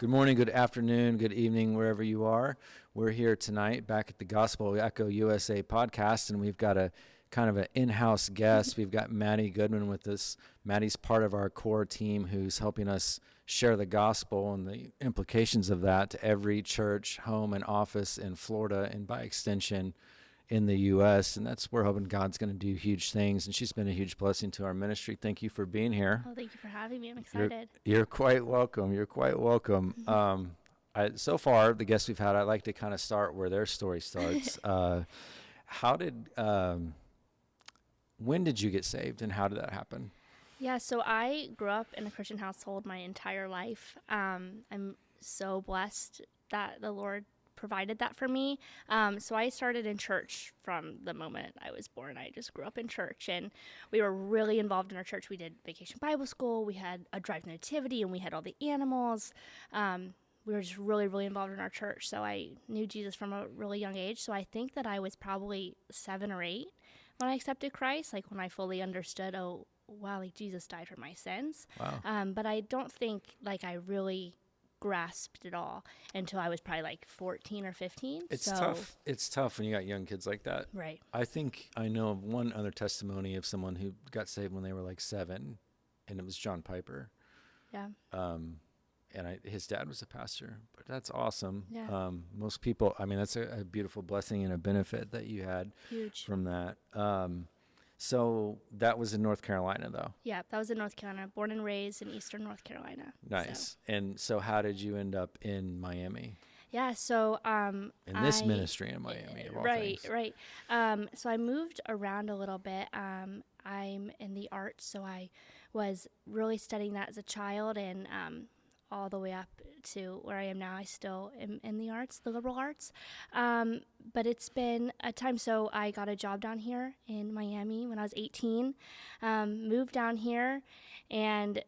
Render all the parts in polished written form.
Good morning, good afternoon, good evening, wherever you are. We're here tonight back at the Gospel Echo USA podcast, and we've got a kind of an in-house guest. We've got Maddie Goodman with us. Maddie's part of our core team who's helping us share the gospel and the implications of that to every church, home, and office in Florida, and by extension in the U.S., and that's we're hoping God's going to do huge things, and she's been a huge blessing to our ministry. Thank you for being here. Oh, thank you for having me. I'm excited. You're quite welcome. You're quite welcome. So far, the guests we've had, I like to kind of start where their story starts. When did you get saved, and how did that happen? Yeah, so I grew up in a Christian household my entire life. I'm so blessed that the Lord provided that for me. So I started in church from the moment I was born. I just grew up in church, and we were really involved in our church. We did vacation Bible school. We had a drive nativity, and we had all the animals. We were just really, really involved in our church. So I knew Jesus from a really young age. So I think that I was probably 7 or 8 when I accepted Christ, like when I fully understood, oh, wow, like Jesus died for my sins. Wow. But I don't think like I really grasped it all until I was probably like 14 or 15. It's tough. It's tough when you got young kids like that. Right. I think I know of one other testimony of someone who got saved when they were like 7, and it was John Piper. Yeah. And his dad was a pastor, but that's awesome. Yeah. Most people, I mean, that's a beautiful blessing and a benefit that you had Huge. from that. So that was in North Carolina, though. Yeah, that was in North Carolina, born and raised in Eastern North Carolina. Nice. So. And so how did you end up in Miami? Yeah, so in this ministry in Miami, of all things. Right. So I moved around a little bit. I'm in the arts, so I was really studying that as a child, and all the way up to where I am now. I still am in the arts, the liberal arts. But it's been a time. So I got a job down here in Miami when I was 18, moved down here, and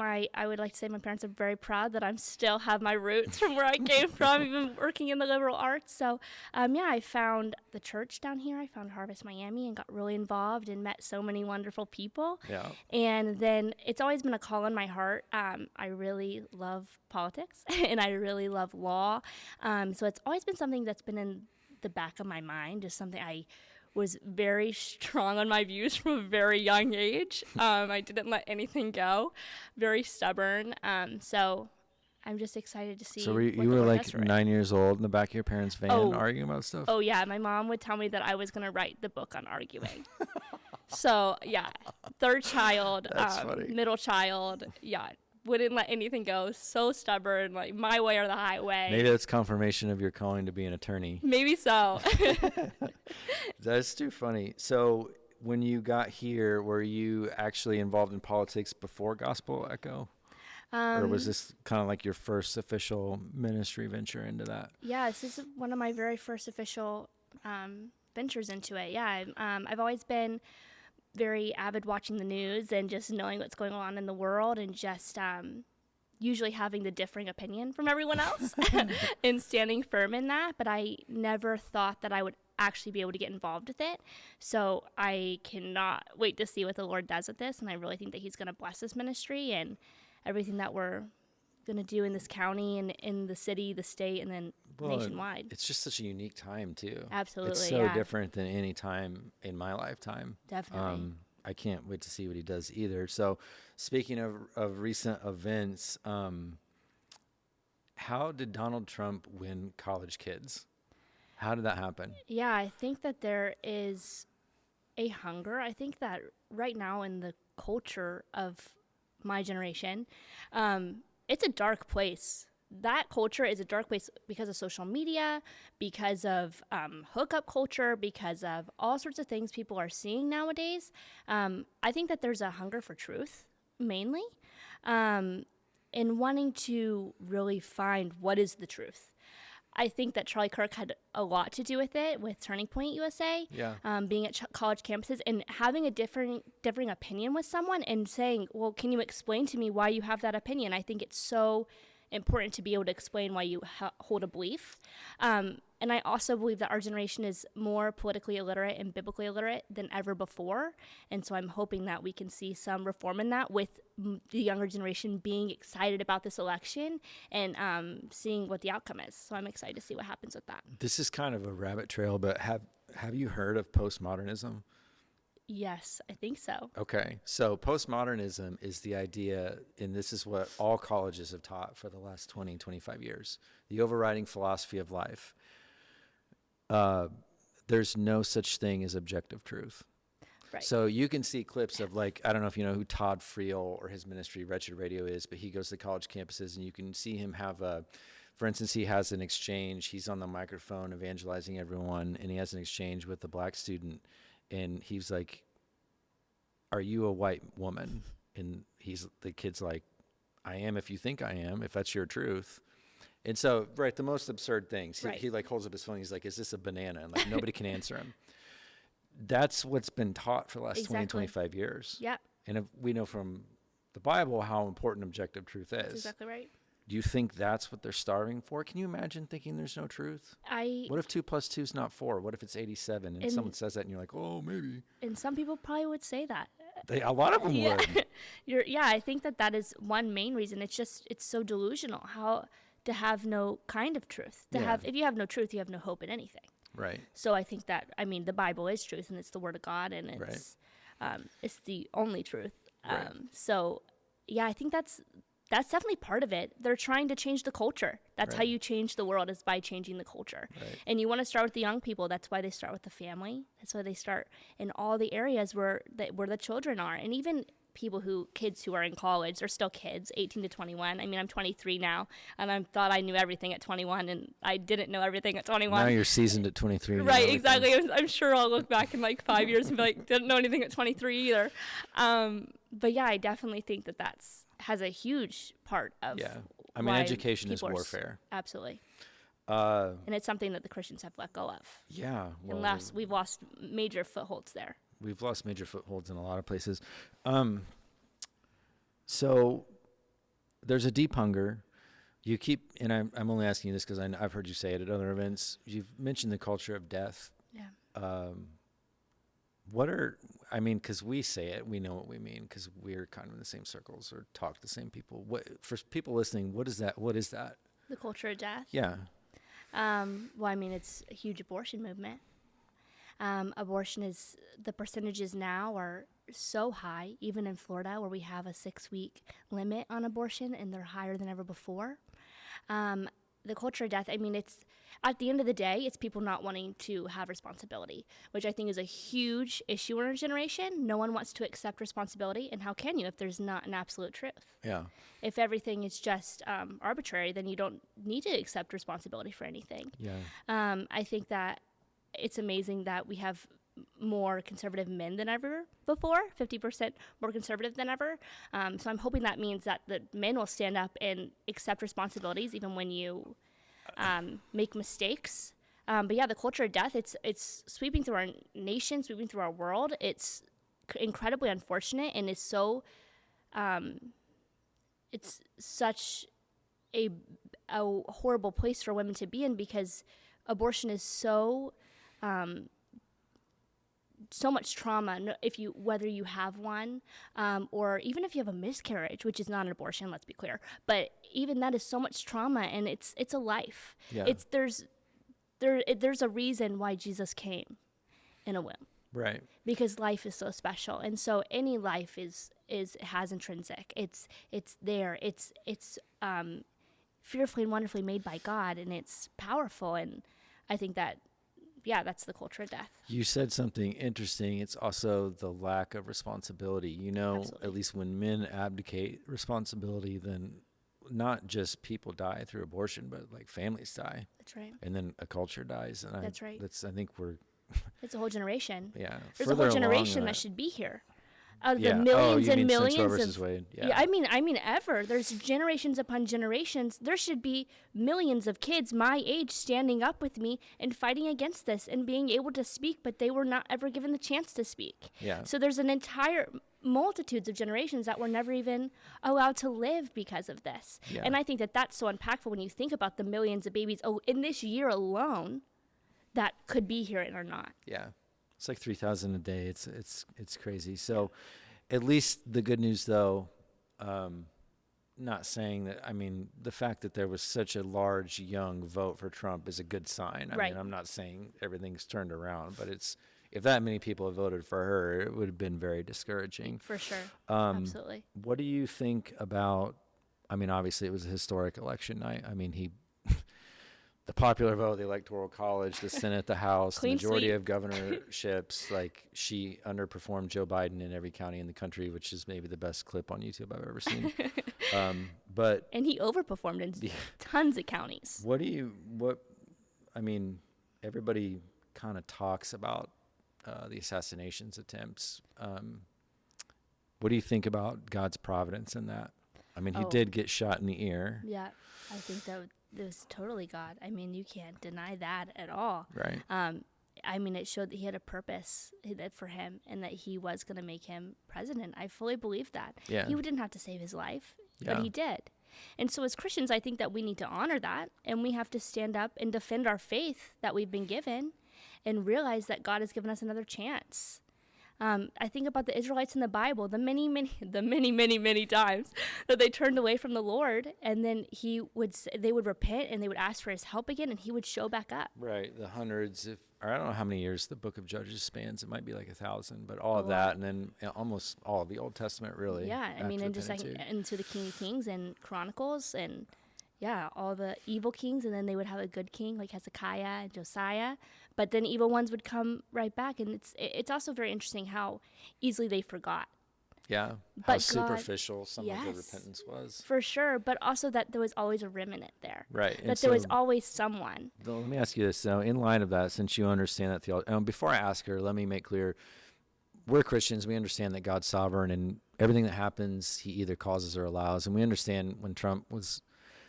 I would like to say my parents are very proud that I'm still have my roots from where I came from, even working in the liberal arts. So, I found the church down here. I found Harvest Miami and got really involved and met so many wonderful people. Yeah. And then it's always been a call in my heart. I really love politics and I really love law. So it's always been something that's been in the back of my mind, just something I was very strong on my views from a very young age. I didn't let anything go. Very stubborn. So I'm just excited to see. So you were like 9 years old in the back of your parents' van arguing about stuff? Oh, yeah. My mom would tell me that I was going to write the book on arguing. So, yeah. Third child, middle child. Yeah. Wouldn't let anything go. So stubborn, like my way or the highway. Maybe that's confirmation of your calling to be an attorney. Maybe so. That's too funny. So when you got here, were you actually involved in politics before Gospel Echo? Or was this kind of like your first official ministry venture into that? Yeah, this is one of my very first official ventures into it. Yeah, I've always been very avid watching the news and just knowing what's going on in the world, and just usually having the differing opinion from everyone else and standing firm in that. But I never thought that I would actually be able to get involved with it. So I cannot wait to see what the Lord does with this. And I really think that he's going to bless this ministry and everything that we're going to do in this county and in the city, the state, and then nationwide. It's just such a unique time too. Absolutely. It's so different than any time in my lifetime. Definitely. I can't wait to see what he does either. So speaking of recent events, how did Donald Trump win college kids? How did that happen? Yeah, I think that there is a hunger. I think that right now in the culture of my generation, it's a dark place. That culture is a dark place because of social media, because of hookup culture, because of all sorts of things people are seeing nowadays. I think that there's a hunger for truth, mainly, in wanting to really find what is the truth. I think that Charlie Kirk had a lot to do with it, with Turning Point USA, being at college campuses and having a differing opinion with someone and saying, well, can you explain to me why you have that opinion? I think it's so important to be able to explain why you hold a belief. And I also believe that our generation is more politically illiterate and biblically illiterate than ever before. And so I'm hoping that we can see some reform in that, with the younger generation being excited about this election and seeing what the outcome is. So I'm excited to see what happens with that. This is kind of a rabbit trail, but have you heard of postmodernism? Yes, I think so. Okay. So postmodernism is the idea, and this is what all colleges have taught for the last 20, 25 years, the overriding philosophy of life. There's no such thing as objective truth. Right. So you can see clips of, like, I don't know if you know who Todd Friel or his ministry, Wretched Radio, is, but he goes to college campuses and you can see him have for instance, he has an exchange. He's on the microphone evangelizing everyone, and he has an exchange with a black student. And he's like, "Are you a white woman?" And the kid's like, "I am if you think I am, if that's your truth." And so, right, the most absurd things. Right. He like holds up his phone. He's like, "Is this a banana?" And like nobody can answer him. That's what's been taught for the last 20, 25 years. Yeah. And if we know from the Bible how important objective truth is. That's exactly right. Do you think that's what they're starving for? Can you imagine thinking there's no truth? What if 2 + 2 is not 4? What if it's 87? And someone says that and you're like, "Oh, maybe." And some people probably would say that. A lot of them would. I think that is one main reason. It's so delusional how to have no kind of truth. If you have no truth, you have no hope in anything. Right. So I think that, the Bible is truth, and it's the Word of God, and it's the only truth. Right. So yeah, I think that's definitely part of it. They're trying to change the culture. That's how you change the world, is by changing the culture. Right. And you want to start with the young people. That's why they start with the family. That's why they start in all the areas where the children are. And even kids who are in college, they're still kids, 18 to 21. I'm 23 now, and I thought I knew everything at 21, and I didn't know everything at 21. Now you're seasoned at 23. Right, exactly. I'm sure I'll look back in like 5 years and be like, didn't know anything at 23 either. But yeah, I definitely think that has a huge part of education is warfare. Absolutely. And it's something that the Christians have let go of. Yeah. Well, and we've lost major footholds there. We've lost major footholds in a lot of places. So there's a deep hunger. You keep, and I'm only asking you this because I've heard you say it at other events. You've mentioned the culture of death. Yeah. Because we say it, we know what we mean because we're kind of in the same circles or talk to the same people. For people listening, what is that? What is that? The culture of death? Yeah. It's a huge abortion movement. The percentages now are so high, even in Florida, where we have a 6-week limit on abortion, and they're higher than ever before. The culture of death, it's, at the end of the day, it's people not wanting to have responsibility, which I think is a huge issue in our generation. No one wants to accept responsibility, and how can you if there's not an absolute truth? Yeah. If everything is just arbitrary, then you don't need to accept responsibility for anything. Yeah. I think that it's amazing that we have more conservative men than ever before, 50% more conservative than ever. So I'm hoping that means that the men will stand up and accept responsibilities even when you make mistakes. But yeah, the culture of death, it's sweeping through our nation, sweeping through our world. It's incredibly unfortunate, and it's so it's such a horrible place for women to be in, because abortion is so much trauma, whether you have one, or even if you have a miscarriage, which is not an abortion, let's be clear, but even that is so much trauma, and it's a life. Yeah. There's a reason why Jesus came in a womb. Right. Because life is so special, and so any life has intrinsic. It's there. It's fearfully and wonderfully made by God, and it's powerful. And I think that, that's the culture of death. You said something interesting. It's also the lack of responsibility. Absolutely. At least when men abdicate responsibility, then not just people die through abortion, but like families die. That's right. And then a culture dies. And That's right. I think it's a whole generation. Yeah. There's a whole generation that should be here. Out of the you millions and mean millions since Roe versus Wade. Yeah, I mean ever. There's generations upon generations. There should be millions of kids my age standing up with me and fighting against this and being able to speak, but they were not ever given the chance to speak. Yeah. So there's an entire multitudes of generations that were never even allowed to live because of this. Yeah. And I think that that's so impactful when you think about the millions of babies in this year alone that could be here and are not. Yeah. It's like 3,000 a day. It's crazy. So at least the good news, though, not saying that, I mean, the fact that there was such a large young vote for Trump is a good sign. I Right. mean, I'm not saying everything's turned around, but if that many people have voted for her, it would have been very discouraging. For sure. Absolutely. What do you think about, I mean, obviously it was a historic election night. I mean, the popular vote, the Electoral College, the Senate, the House, the Clean majority sweep. of governorships, like she underperformed Joe Biden in every county in the country, which is maybe the best clip on YouTube I've ever seen. But And he overperformed in tons of counties. I mean, everybody kind of talks about the assassinations attempts. What do you think about God's providence in that? I mean, he did get shot in the ear. Yeah, I think that was totally God. I mean, you can't deny that at all. Right. I mean, it showed that he had a purpose for him and that he was going to make him president. I fully believe that. Yeah. He didn't have to save his life, Yeah. but he did. And so as Christians, I think that we need to honor that, and we have to stand up and defend our faith that we've been given and realize that God has given us another chance. I think about the Israelites in the Bible, the many times that they turned away from the Lord, and then they would repent and they would ask for his help again, and he would show back up. Right. The hundreds, or I don't know how many years the book of Judges spans. It might be like 1,000, but all of that, and then almost all of the Old Testament, really. Yeah, I mean, after and the just like Pentateuch. into the King of Kings and Chronicles, and yeah, all the evil kings, and then they would have a good king like Hezekiah and Josiah, but then evil ones would come right back, and it's also very interesting how easily they forgot. Yeah, how But God- superficial some of the Yes. repentance was. For sure, but also that there was always a remnant there. Right. That there was always someone. Let me ask you this. So in light of that, since you understand that theology, before I ask her, let me make clear, we're Christians. We understand that God's sovereign, and everything that happens, he either causes or allows. And we understand when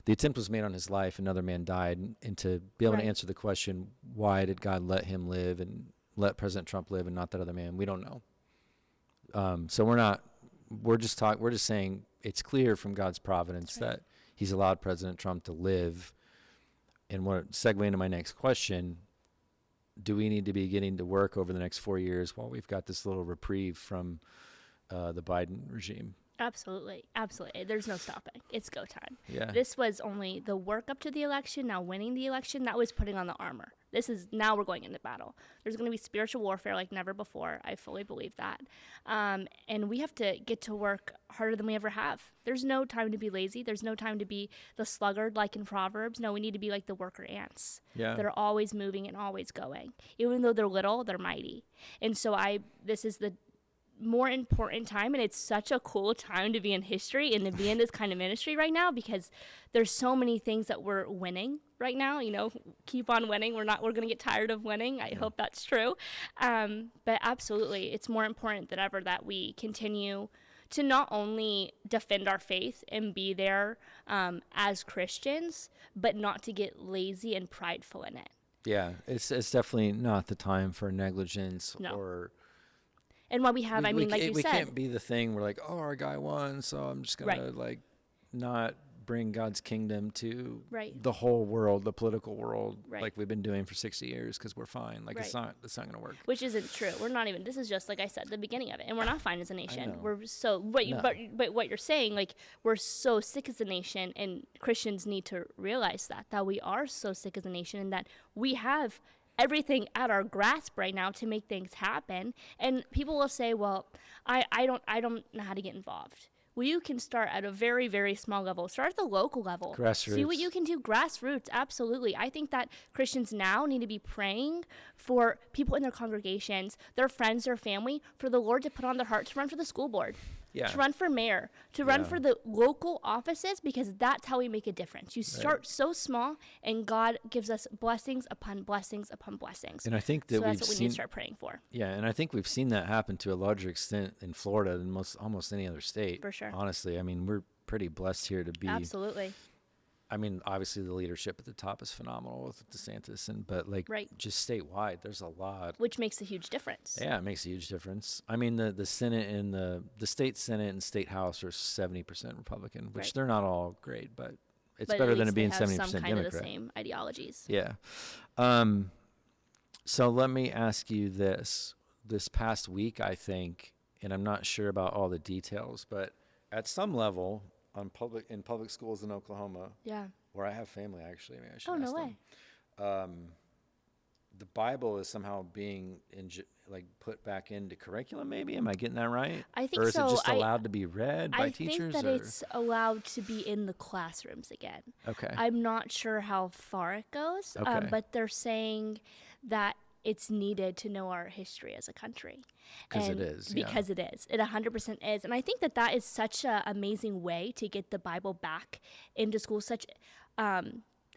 the attempt was made on his life, another man died. And to be able to answer the question, why did God let him live and let President Trump live and not that other man? We don't know. So we're just saying it's clear from God's providence that he's allowed President Trump to live. And what segue into my next question, do we need to be getting to work over the next 4 years while we've got this little reprieve from the Biden regime? Absolutely. Absolutely. There's no stopping. It's go time. Yeah. This was only the work up to the election. Now winning the election, that was putting on the armor. Now we're going into battle. There's going to be spiritual warfare like never before. I fully believe that. And we have to get to work harder than we ever have. There's no time to be lazy. There's no time to be the sluggard like in Proverbs. No, we need to be like the worker ants that are always moving and always going. Even though they're little, they're mighty. And so this is the more important time, and it's such a cool time to be in history and to be in this kind of ministry right now, because there's so many things that we're winning right now. Keep on winning. We're going to get tired of winning. I hope that's true. But absolutely, it's more important than ever that we continue to not only defend our faith and be there as Christians, but not to get lazy and prideful in it. Yeah, it's definitely not the time for negligence or. And what we have, like you said, we can't be the thing where like, our guy won, so I'm just gonna not bring God's kingdom to the whole world, the political world, like we've been doing for 60 years because we're fine. Like it's not gonna work. Which isn't true. We're not even. This is just like I said, the beginning of it, and we're not fine as a nation. We're so. But what you're saying, like we're so sick as a nation, and Christians need to realize that we are so sick as a nation, and that we have everything at our grasp right now to make things happen. And people will say, well, I don't know how to get involved. Well, you can start at a very, very small level. Start at the local level. Grassroots. See what you can do. Grassroots, absolutely. I think that Christians now need to be praying for people in their congregations, their friends, their family, for the Lord to put on their heart to run for the school board, to run for mayor, to run for the local offices, because that's how we make a difference. You start so small, and God gives us blessings upon blessings upon blessings. And I think that that's what we need to start praying for. Yeah, and I think we've seen that happen to a larger extent in Florida than almost any other state. For sure. Honestly, I mean, we're pretty blessed here to be. Absolutely. I mean, obviously the leadership at the top is phenomenal with DeSantis, but like just statewide, there's a lot. Which makes a huge difference. Yeah, it makes a huge difference. I mean, the Senate and the state Senate and state House are 70% Republican, which they're not all great, but it's better than it being 70% Democrat. Some kind of the same ideologies. Yeah. So let me ask you this. This past week, I think, and I'm not sure about all the details, but at some level in public schools in Oklahoma, where I have family, actually, maybe I should ask them. The Bible is somehow being put back into curriculum. Maybe, am I getting that right? I think so. Or is it just allowed to be read by teachers? I think that it's allowed to be in the classrooms again. Okay. I'm not sure how far it goes, but they're saying that it's needed to know our history as a country. Because it is. Because it is. It 100% is. And I think that is such an amazing way to get the Bible back into schools.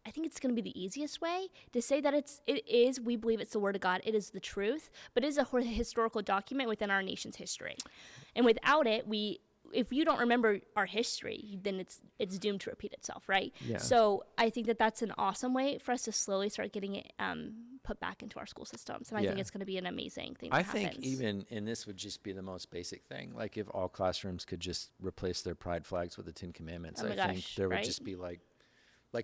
I think it's going to be the easiest way to say that we believe it's the Word of God. It is the truth, but it is a historical document within our nation's history. And without it, if you don't remember our history, then it's doomed to repeat itself, right? Yeah. So I think that's an awesome way for us to slowly start getting it put back into our school systems. And I think it's going to be an amazing thing that happens. Think even, and this would just be the most basic thing, like if all classrooms could just replace their pride flags with the 10 Commandments, I think there would just be like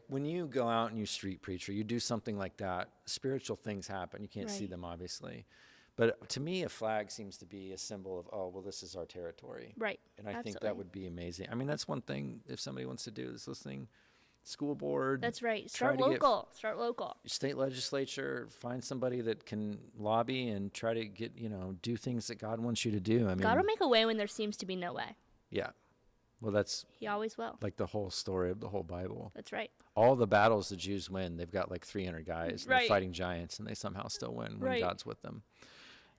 when you go out and you street preach or you do something like that, spiritual things happen. You can't see them, obviously. But to me, a flag seems to be a symbol of, this is our territory. Right. And I think that would be amazing. I mean, that's one thing if somebody wants to do this listening. School board. That's right. Start local. State legislature, find somebody that can lobby and try to get, do things that God wants you to do. I mean, God will make a way when there seems to be no way. Yeah. Well, He always will. Like the whole story of the whole Bible. That's right. All the battles the Jews win, they've got like 300 guys. And they're fighting giants, and they somehow still win when God's with them.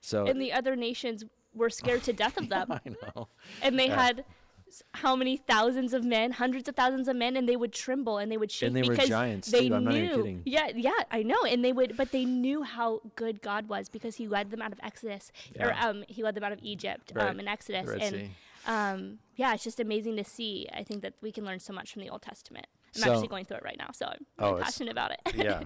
So. And the other nations were scared to death of them. I know. And they had how many thousands of men, hundreds of thousands of men, and they would tremble and they would shake because were giants they too. I'm knew. Not even kidding. Yeah, I know. And but they knew how good God was because He led them out of Exodus, or He led them out of Egypt in Exodus, and it's just amazing to see. I think that we can learn so much from the Old Testament. I'm actually going through it right now, so I'm really passionate about it. Yeah,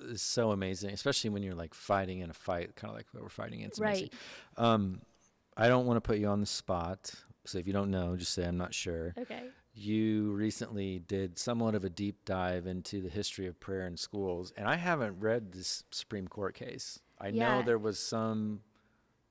it's so amazing, especially when you're like fighting in a fight, kind of like what we're fighting in. It's amazing. I don't want to put you on the spot. So if you don't know, just say I'm not sure. Okay. You recently did somewhat of a deep dive into the history of prayer in schools, and I haven't read this Supreme Court case. I know there was some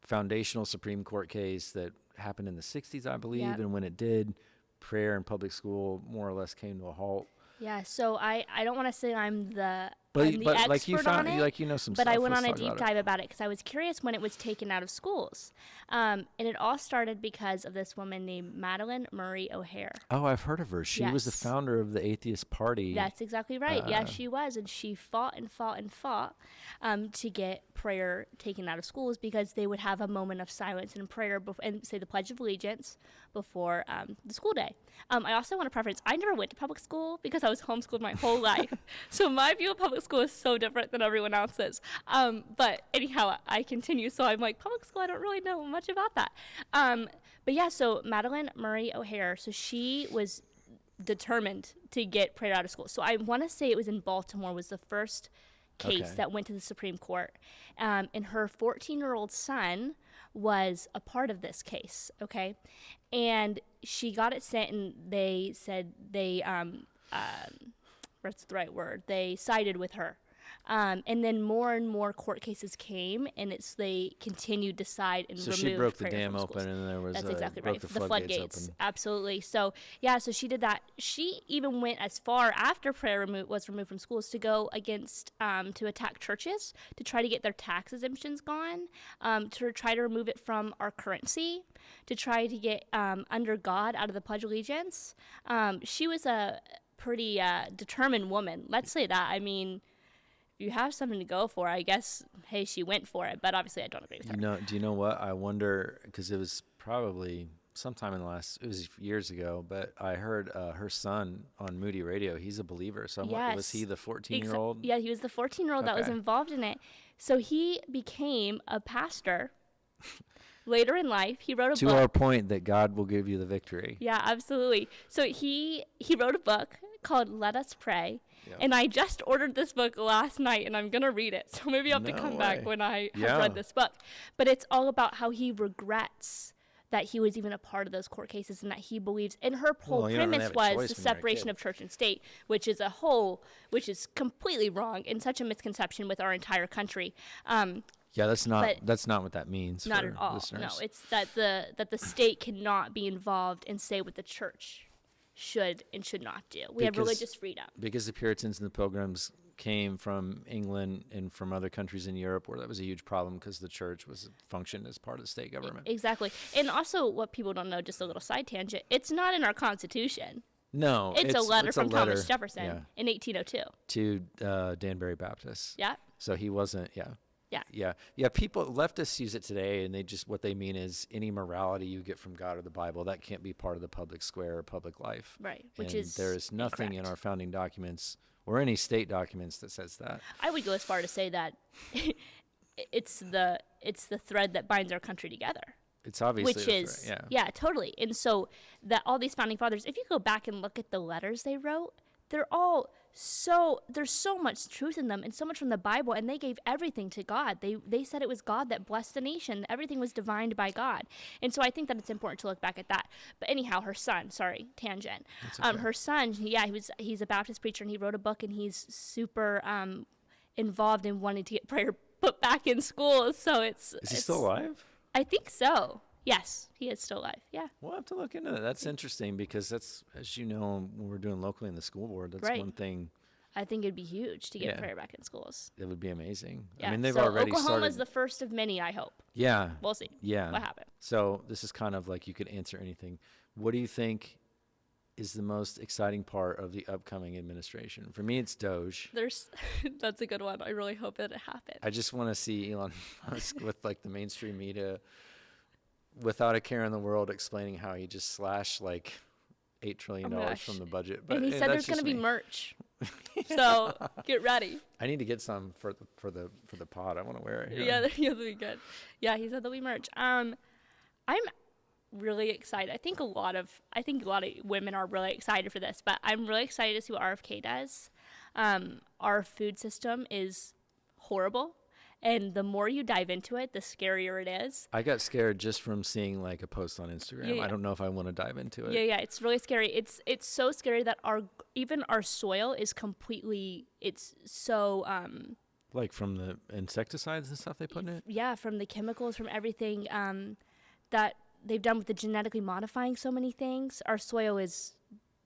foundational Supreme Court case that happened in the 60s, I believe, and when it did, prayer in public school more or less came to a halt. Yeah, so I don't want to say I'm the but expert like you found, on it, like you know some but stuff. I went on a deep dive about it because I was curious when it was taken out of schools, and it all started because of this woman named Madeline Murray O'Hare. Oh, I've heard of her. She was the founder of the Atheist Party. That's exactly right. Yeah, she was, and she fought and fought and fought to get prayer taken out of schools because they would have a moment of silence and prayer and say the Pledge of Allegiance before the school day. I also want to preference, I never went to public school because I was homeschooled my whole life. So my view of public school is so different than everyone else's. But anyhow, I continue. So I'm like, public school, I don't really know much about that. But yeah, so Madeline Murray O'Hare, so she was determined to get prayer out of school. So I want to say it was in Baltimore was the first case that went to the Supreme Court. And her 14-year-old son was a part of this case, okay? And she got it sent, and they said what's the right word? They sided with her. And then more and more court cases came, and they continued to side and remove. So she broke the dam open, and there was that's exactly right. The floodgates open. Absolutely. So so she did that. She even went as far after prayer was removed from schools to go against to attack churches to try to get their tax exemptions gone, to try to remove it from our currency, to try to get under God out of the Pledge of Allegiance. She was a pretty determined woman. Let's say that. I mean, if you have something to go for, I guess, hey, she went for it. But obviously, I don't agree with her. Do you know what? I wonder, because it was probably sometime in it was years ago, but I heard her son on Moody Radio. He's a believer. So was he the 14-year-old? Yeah, he was the 14-year-old that was involved in it. So he became a pastor Later in life, he wrote a To book. our point that God will give you the victory. Yeah, absolutely. So he wrote a book called Let Us Pray. Yep. And I just ordered this book last night, and I'm going to read it. So maybe I'll have to No come way. back when I have Yeah. read this book. But it's all about how he regrets that he was even a part of those court cases, and that he believes, and her whole Well, you don't really premise have a was choice the when you're a separation kid. of church and state, which is completely wrong and such a misconception with our entire country. Yeah, that's not But what that means. Not for at all. listeners. No, it's that the state cannot be involved and say what the church should and should not do. We have Because- religious freedom. Because the Puritans and the Pilgrims came from England and from other countries in Europe where that was a huge problem because the church was functioned as part of the state government. Exactly. And also, what people don't know, just a little side tangent, it's not in our Constitution. No, It's a letter it's from a letter, Thomas Jefferson yeah, in 1802. to Danbury Baptist. Yeah. So he wasn't. Yeah. Yeah. Yeah. People leftists use it today, and what they mean is any morality you get from God or the Bible that can't be part of the public square or public life. Right. Which And is there is nothing in incorrect. our founding documents or any state documents that says that. I would go as far to say that it's the thread that binds our country together. It's obviously Which a is threat, yeah. totally. And so that all these founding fathers, if you go back and look at the letters they wrote, there's so much truth in them and so much from the Bible, and they gave everything to God. They said it was God that blessed the nation. Everything was divined by God. And so I think that it's important to look back at that. But anyhow, her son, sorry, tangent. Okay. Her son, he's a Baptist preacher, and he wrote a book, and he's super involved in wanting to get prayer put back in schools. So Is he still alive? I think so. Yes, he is still alive. Yeah. We'll have to look into that. That's interesting because that's, as you know, when we're doing locally in the school board, that's Right. one thing I think it'd be huge to get Yeah. prayer back in schools. that would be amazing. Yeah. I mean, they've so already Oklahoma's started. the first of many, I hope. Yeah. We'll see Yeah. what happens. So this is kind of like you could answer anything. What do you think is the most exciting part of the upcoming administration? For me, it's Doge. That's a good one. I really hope that it happens. I just want to see Elon Musk with like the mainstream media without a care in the world explaining how he just slashed like $8 trillion Oh my gosh. from the budget. And he said that's there's going to just be me. merch. So get ready. I need to get some for the pod. I want to wear it. Yeah, that'll be good. Yeah, he said there'll be merch. I'm really excited. I think a lot of women are really excited for this, but I'm really excited to see what RFK does. Our food system is horrible, and the more you dive into it, the scarier it is. I got scared just from seeing like a post on Instagram. Yeah. I don't know if I want to dive into it. Yeah, it's really scary. It's so scary that even our soil is completely. It's so Like from the insecticides and stuff they put in it. yeah, from the chemicals, from everything that they've done with the genetically modifying so many things. Our soil is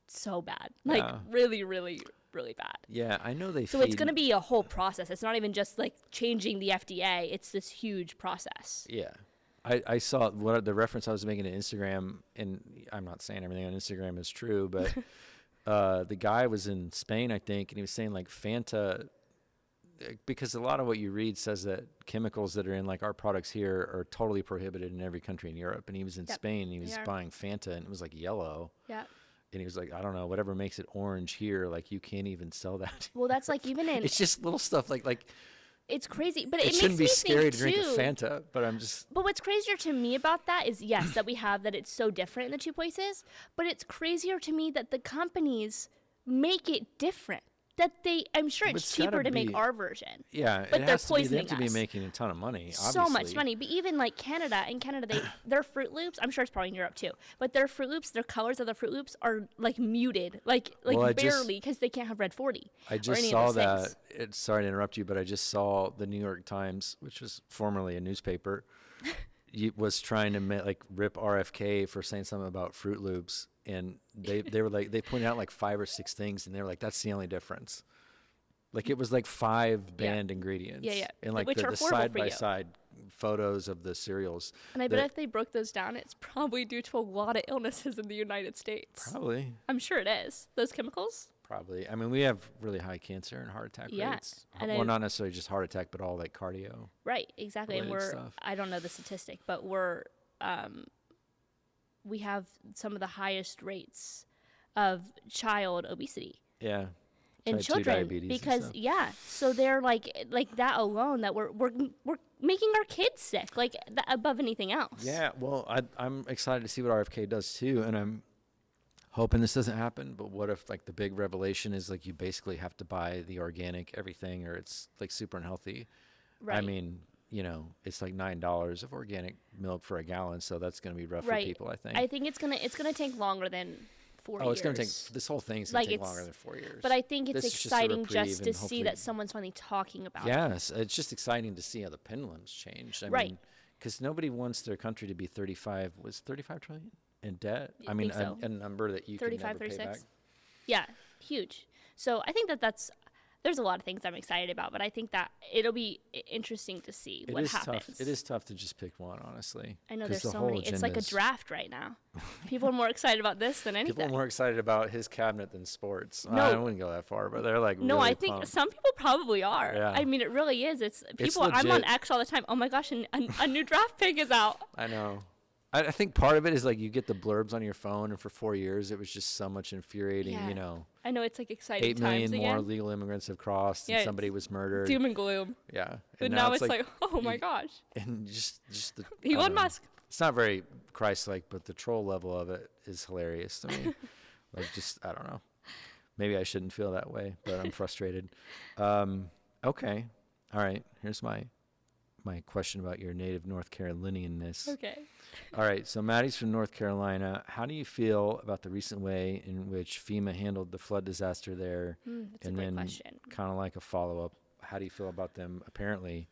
so bad, like Yeah. really, really, really bad. Yeah, I know they. So it's going to be a whole process. It's not even just like changing the FDA. It's this huge process. Yeah. I saw what the reference I was making to Instagram, and I'm not saying everything on Instagram is true, but the guy was in Spain, I think, and he was saying like Fanta, because a lot of what you read says that chemicals that are in like our products here are totally prohibited in every country in Europe. And he was in Yep, Spain, and he they was are. buying Fanta, and it was like yellow. Yeah. And he was like, I don't know, whatever makes it orange here, like you can't even sell that. Well, that's like even in It's just little stuff like it's crazy, but it it shouldn't be makes me scary think to drink a too. Fanta, but I'm just But what's crazier to me about that is, yes, that we have that it's so different in the two places, but it's crazier to me that the companies make it different. That I'm sure But it's it's gotta cheaper to make be- our version. yeah, But it they're has to be, they have poisoning to be us. making a ton of money. So much obviously. money. But even like Canada, their Fruit Loops, I'm sure it's probably in Europe too, but their Fruit Loops, their colors of the Fruit Loops are like muted, like Well, I just- barely, because they can't have red 40. I or just any saw of those that. things. Sorry to interrupt you, but I just saw the New York Times, which was formerly a newspaper, was trying to rip RFK for saying something about Fruit Loops, and they were like, they pointed out like 5 or 6 things, and they were like, that's the only difference. Like it was like 5 banned ingredients. Yeah, yeah. And like Which the are horrible side for by you. side photos of the cereals. And I bet that- if they broke those down, it's probably due to a lot of illnesses in the United States. Probably. I'm sure it is. Those chemicals? Probably. I mean, we have really high cancer and heart attack Yeah, rates. and Well, I- not necessarily just heart attack, but all like cardio. Right, exactly. And Related stuff. I don't know the statistic, but we have some of the highest rates of child obesity. Yeah. in Type 2 children diabetes and because stuff. so they're like that alone that we're making our kids sick above anything else. Yeah, well, I'm excited to see what RFK does too, and I'm hoping this doesn't happen. But what if like the big revelation is like you basically have to buy the organic everything, or it's like super unhealthy? Right. I mean, it's like $9 of organic milk for a gallon, so that's going to be rough for people, I think. I think it's gonna take longer than 4 years. Oh, it's going to take, this whole thing's going to take longer than 4 years. But I think it's exciting just to and see that someone's finally talking about it. Yes, it's just exciting to see how the pendulum's changed. I mean, because nobody wants their country to be 35 trillion in debt. I mean, a number that you can never pay back. Yeah, huge. So I think there's a lot of things I'm excited about, but I think that it'll be interesting to see what happens. Tough. It is tough to just pick one, honestly. I know there's so many. It's like a draft right now. People are more excited about this than anything. People are more excited about his cabinet than sports. No. I wouldn't go that far, but they're like, no, really I think pumped. some people probably are. Yeah. I mean, it really is. It's people. legit. I'm on X all the time. Oh my gosh, a new draft pick is out. I know. I think part of it is like you get the blurbs on your phone, and for 4 years it was just so much infuriating. I know, it's like exciting 8 million times more again. legal immigrants have crossed, and somebody was murdered. Doom and gloom. Yeah, But now it's like, oh my gosh. And just the Elon Musk. It's not very Christ-like, but the troll level of it is hilarious to me. Like, I don't know. Maybe I shouldn't feel that way, but I'm frustrated. Okay, all right. Here's my question about your native North Carolinianness. Okay. All right, so Maddie's from North Carolina. How do you feel about the recent way in which FEMA handled the flood disaster there? That's a great question. Kind of like a follow-up, how do you feel about them apparently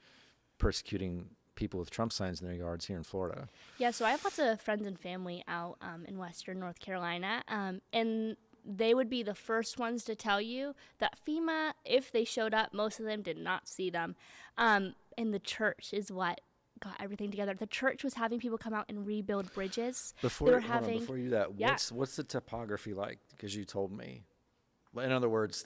persecuting people with Trump signs in their yards here in Florida? Yeah, so I have lots of friends and family out in Western North Carolina, and they would be the first ones to tell you that FEMA, if they showed up, most of them did not see them. And the church is what got everything together. The church was having people come out and rebuild bridges. Before you do that, what's the topography like? Because you told me. In other words,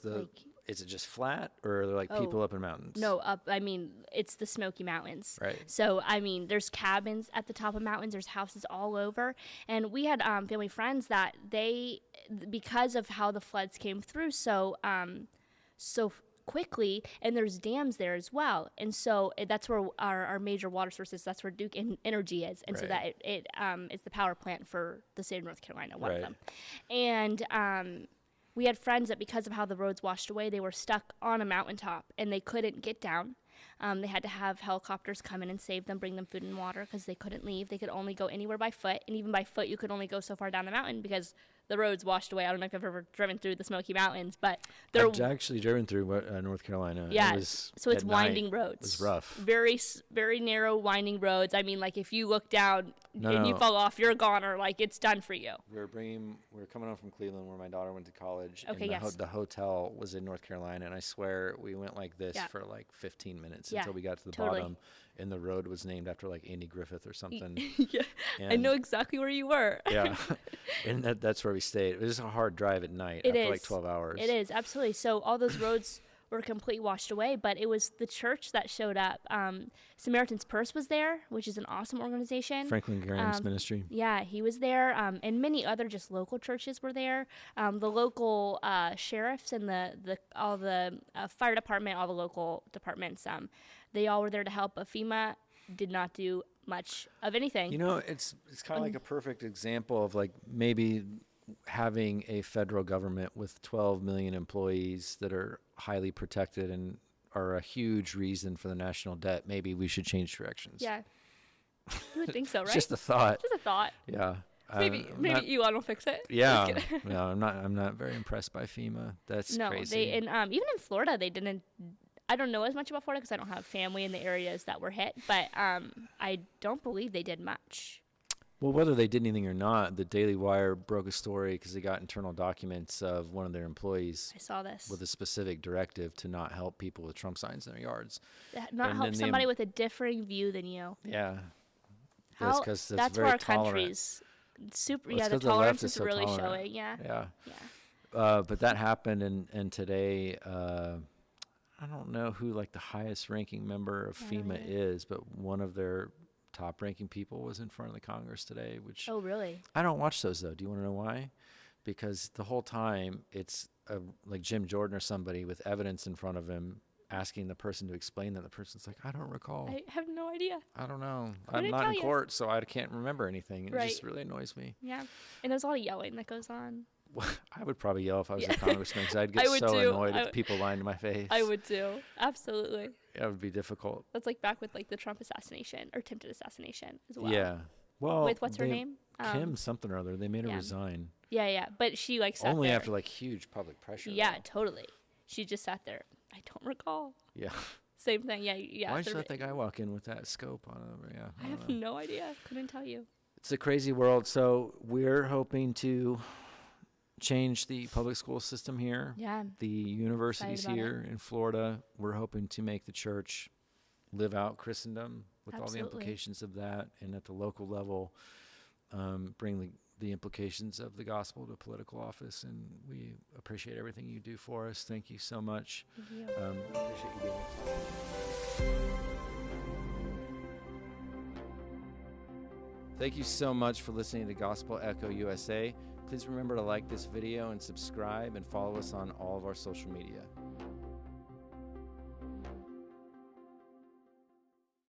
is it just flat, or are there people up in mountains? No, up. I mean, it's the Smoky Mountains. Right. So I mean, there's cabins at the top of mountains. There's houses all over, and we had family friends that because of how the floods came through so quickly, and there's dams there as well, and so that's where our major water sources. That's where Duke Energy is, and so that it is the power plant for the state of North Carolina, one of them, and we had friends that because of how the roads washed away, they were stuck on a mountaintop and they couldn't get down. They had to have helicopters come in and save them, bring them food and water because they couldn't leave. They could only go anywhere by foot, and even by foot, you could only go so far down the mountain because the roads washed away. I don't know if you've ever driven through the Smoky Mountains, but I've actually driven through North Carolina. Yeah, so it's winding roads. It was rough. Very, very narrow winding roads. I mean, like if you look down and you fall off, you're a goner. Like it's done for you. We were coming home from Cleveland, where my daughter went to college. Okay, and the hotel was in North Carolina, and I swear we went like this for like 15 minutes until we got to the bottom, and the road was named after like Andy Griffith or something. Yeah, I know exactly where you were. Yeah, and that's where we stayed. It was a hard drive at night after like 12 hours. It is, absolutely. So all those roads were completely washed away, but it was the church that showed up. Samaritan's Purse was there, which is an awesome organization. Franklin Graham's ministry. Yeah, he was there, and many other just local churches were there. The local sheriffs and all the fire department, all the local departments, they all were there to help. But FEMA did not do much of anything. It's kind of like a perfect example of like maybe having a federal government with 12 million employees that are highly protected and are a huge reason for the national debt. Maybe we should change directions. Yeah, you would think so, right? It's just a thought. Just a thought. Yeah. Maybe Elon will fix it. Yeah. No, I'm not very impressed by FEMA. That's crazy. And even in Florida, they didn't. I don't know as much about Florida because I don't have family in the areas that were hit, but I don't believe they did much. Well, whether they did anything or not, the Daily Wire broke a story because they got internal documents of one of their employees. I saw this. With a specific directive to not help people with Trump signs in their yards. Not help somebody with a different view than you. Yeah. That's where our country's super. Yeah, the tolerance is really showing. Yeah. Yeah. But that happened, and today, I don't know who like the highest ranking member of FEMA is, but one of their top ranking people was in front of the Congress today, which oh really? I don't watch those though. Do you want to know why? because the whole time it's like Jim Jordan or somebody with evidence in front of him asking the person to explain that. The person's like, I don't recall. I have no idea. I don't know. Couldn't I'm not tell in ya. court, so I can't remember anything. It Right. just really annoys me. Yeah. And there's a lot of yelling that goes on. I would probably yell if I was a Yeah. congressman, because I'd I get would so too. annoyed at people lying to my face. I would too. Absolutely. That would be difficult. That's like back with like the Trump assassination or attempted assassination as well. Yeah. Well, With what's her name? Kim something or other. They made her yeah. resign. Yeah. But she like sat Only there. after like huge public pressure. Yeah, though. totally. She just sat there. I don't recall. Yeah. Same thing. Yeah. Why did you let that guy walk in with that scope on him? Yeah. I have no idea. Couldn't tell you. It's a crazy world. So we're hoping to change the public school system here. Yeah. The universities Excited about here in Florida, we're hoping to make the church live out Christendom with all the Absolutely. implications of that, and at the local level, bring the implications of the gospel to political office. And we appreciate everything you do for us. Thank you so much. Thank you. Appreciate you being here. Thank you so much for listening to Gospel Echo USA. Please remember to like this video and subscribe, and follow us on all of our social media.